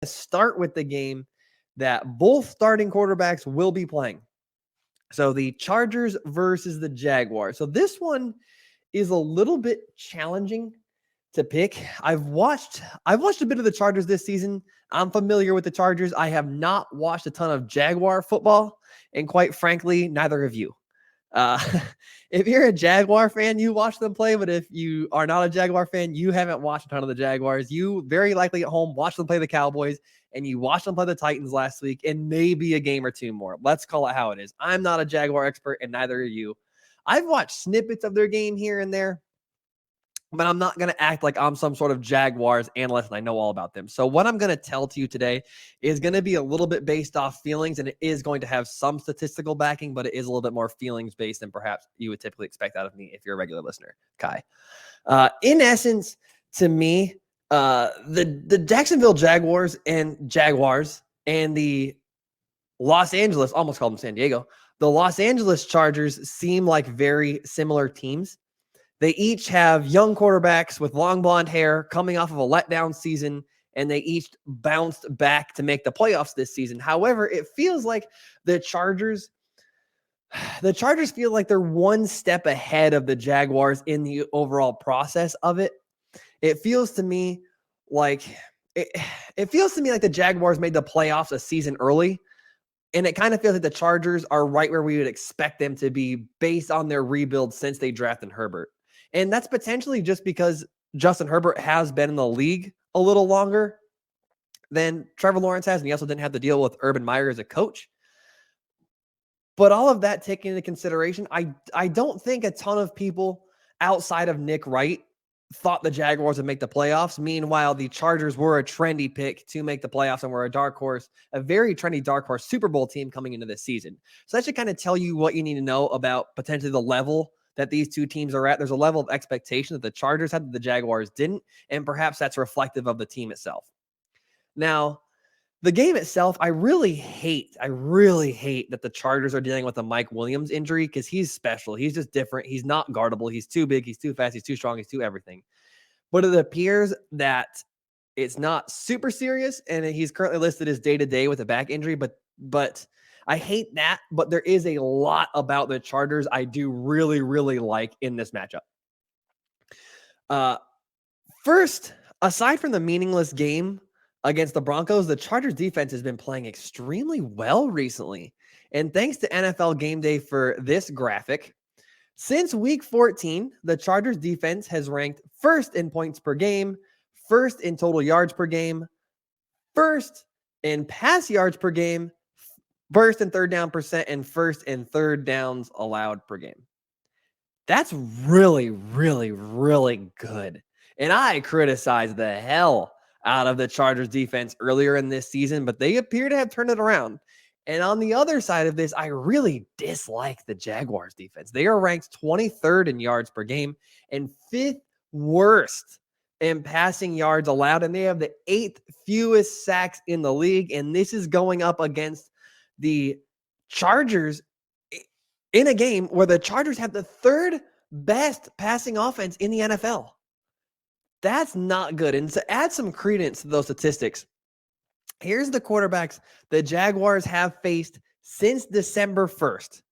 start with the game that both starting quarterbacks will be playing. So the Chargers versus the Jaguars. So this one is a little bit challenging to pick. I've watched a bit of the Chargers this season. I'm familiar with the Chargers. I have not watched a ton of Jaguar football, and quite frankly, neither have you. Uh, if you're a Jaguar fan, you watch them play, but if you are not a Jaguar fan, you haven't watched a ton of the Jaguars. You very likely at home watch them play the Cowboys, and you watched them play the Titans last week, and maybe a game or two more. Let's call it how it is. I'm not a Jaguar expert, and neither are you. I've watched snippets of their game here and there, but I'm not going to act like I'm some sort of Jaguars analyst and I know all about them. So what I'm going to tell to you today is going to be a little bit based off feelings, and it is going to have some statistical backing, but it is a little bit more feelings based than perhaps you would typically expect out of me if you're a regular listener, Kai. In essence, to me, the Jacksonville Jaguars and the Los Angeles, almost called them San Diego, the Los Angeles Chargers seem like very similar teams. They each have young quarterbacks with long blonde hair coming off of a letdown season, and they each bounced back to make the playoffs this season. However, it feels like the Chargers feel like they're one step ahead of the Jaguars in the overall process of it. It feels to me like the Jaguars made the playoffs a season early. And it kind of feels like the Chargers are right where we would expect them to be based on their rebuild since they drafted Herbert. And that's potentially just because Justin Herbert has been in the league a little longer than Trevor Lawrence has, and he also didn't have to deal with Urban Meyer as a coach. But all of that taken into consideration, I don't think a ton of people outside of Nick Wright thought the Jaguars would make the playoffs. Meanwhile, the Chargers were a trendy pick to make the playoffs and were a very trendy dark horse Super Bowl team coming into this season. So that should kind of tell you what you need to know about potentially the level that these two teams are at. There's a level of expectation that the Chargers had that the Jaguars didn't, and perhaps that's reflective of the team itself. Now, the game itself, I really hate that the Chargers are dealing with a Mike Williams injury because he's special. He's just different. He's not guardable. He's too big. He's too fast. He's too strong. He's too everything. But it appears that it's not super serious, and he's currently listed as day-to-day with a back injury, but I hate that. But there is a lot about the Chargers I do really, really like in this matchup. First, aside from the meaningless game against the Broncos, the Chargers defense has been playing extremely well recently. And thanks to NFL Game Day for this graphic, since week 14, the Chargers defense has ranked first in points per game, first in total yards per game, first in pass yards per game, first in third down percent, and first in third downs allowed per game. That's really, really, really good. And I criticized the hell out of the Chargers defense earlier in this season, but they appear to have turned it around. And on the other side of this, I really dislike the Jaguars defense. They are ranked 23rd in yards per game and 5th worst in passing yards allowed. And they have the 8th fewest sacks in the league. And this is going up against the Chargers in a game where the Chargers have the 3rd best passing offense in the NFL. That's not good. And to add some credence to those statistics, here's the quarterbacks the Jaguars have faced since December 1st.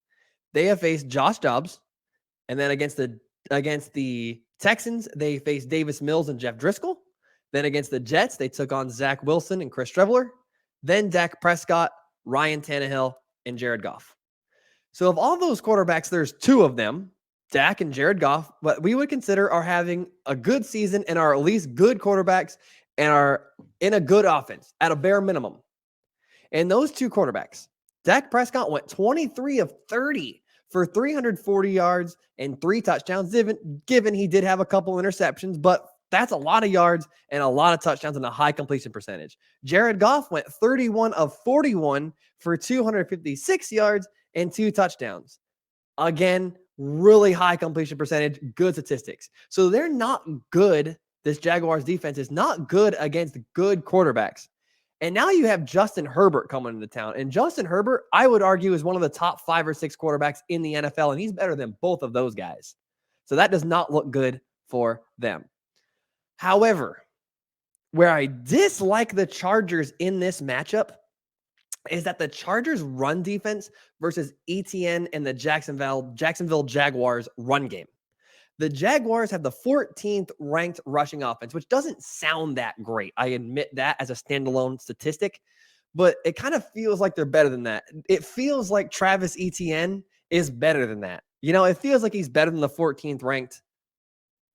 They have faced Josh Dobbs, and then against the Texans, they faced Davis Mills and Jeff Driscoll. Then against the Jets, they took on Zach Wilson and Chris Trevor. Then Dak Prescott, Ryan Tannehill, and Jared Goff. So of all those quarterbacks, there's 2 of them, Dak and Jared Goff, what we would consider are having a good season and are at least good quarterbacks and are in a good offense at a bare minimum. And those 2 quarterbacks, Dak Prescott went 23 of 30 for 340 yards and 3 touchdowns, given he did have a couple interceptions, but that's a lot of yards and a lot of touchdowns and a high completion percentage. Jared Goff went 31 of 41 for 256 yards and 2 touchdowns. Again, really high completion percentage, good statistics. So they're not good. This Jaguars defense is not good against good quarterbacks. And now you have Justin Herbert coming into town. And Justin Herbert, I would argue, is one of the top 5 or 6 quarterbacks in the NFL, and he's better than both of those guys. So that does not look good for them. However, Where I dislike the Chargers in this matchup is that the Chargers run defense versus Etienne and the Jacksonville Jaguars run game. The Jaguars have the 14th ranked rushing offense, which doesn't sound that great. I admit that as a standalone statistic, but it kind of feels like they're better than that. It feels like Travis Etienne is better than that. It feels like he's better than the 14th ranked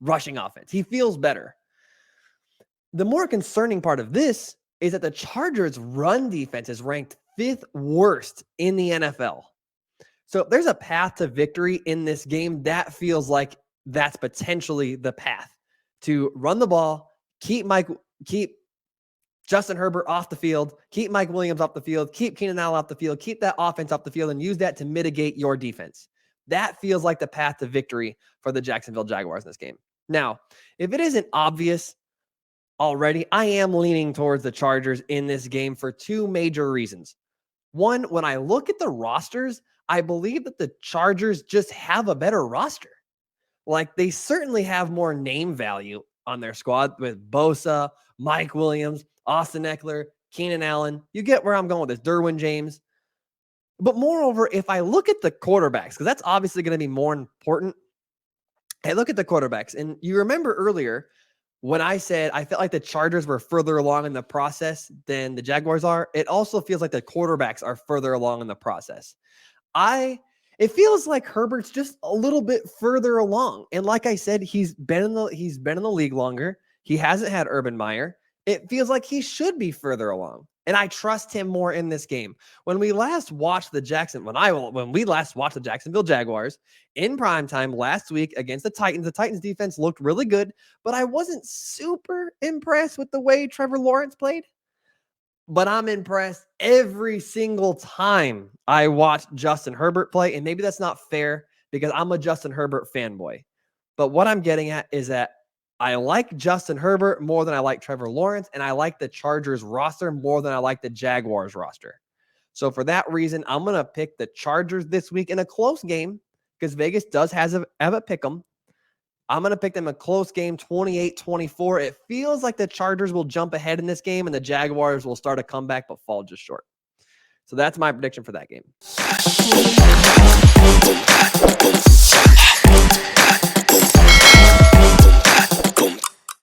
rushing offense. He feels better. The more concerning part of this is that the Chargers' run defense is ranked 5th worst in the NFL. So if there's a path to victory in this game, that feels like that's potentially the path to run the ball, keep Justin Herbert off the field, keep Mike Williams off the field, keep Keenan Allen off the field, keep that offense off the field, and use that to mitigate your defense. That feels like the path to victory for the Jacksonville Jaguars in this game. Now, if it isn't obvious already, I am leaning towards the Chargers in this game for two major reasons. One, when I look at the rosters, I believe that the Chargers just have a better roster. Like, they certainly have more name value on their squad with Bosa, Mike Williams, Austin Eckler, Keenan Allen. You get where I'm going with this, Derwin James. But moreover, if I look at the quarterbacks, because that's obviously going to be more important, I look at the quarterbacks. And you remember earlier when I said I felt like the Chargers were further along in the process than the Jaguars are, it also feels like the quarterbacks are further along in the process. It feels like Herbert's just a little bit further along. And like I said, he's been in the league longer. He hasn't had Urban Meyer. It feels like he should be further along. And I trust him more in this game. When we last watched the Jacksonville Jaguars in primetime last week against the Titans defense looked really good, but I wasn't super impressed with the way Trevor Lawrence played. But I'm impressed every single time I watch Justin Herbert play. And maybe that's not fair because I'm a Justin Herbert fanboy. But what I'm getting at is that I like Justin Herbert more than I like Trevor Lawrence, and I like the Chargers roster more than I like the Jaguars roster. So for that reason, I'm going to pick the Chargers this week in a close game because Vegas does have a pick 'em. I'm going to pick them a close game, 28-24. It feels like the Chargers will jump ahead in this game and the Jaguars will start a comeback but fall just short. So that's my prediction for that game.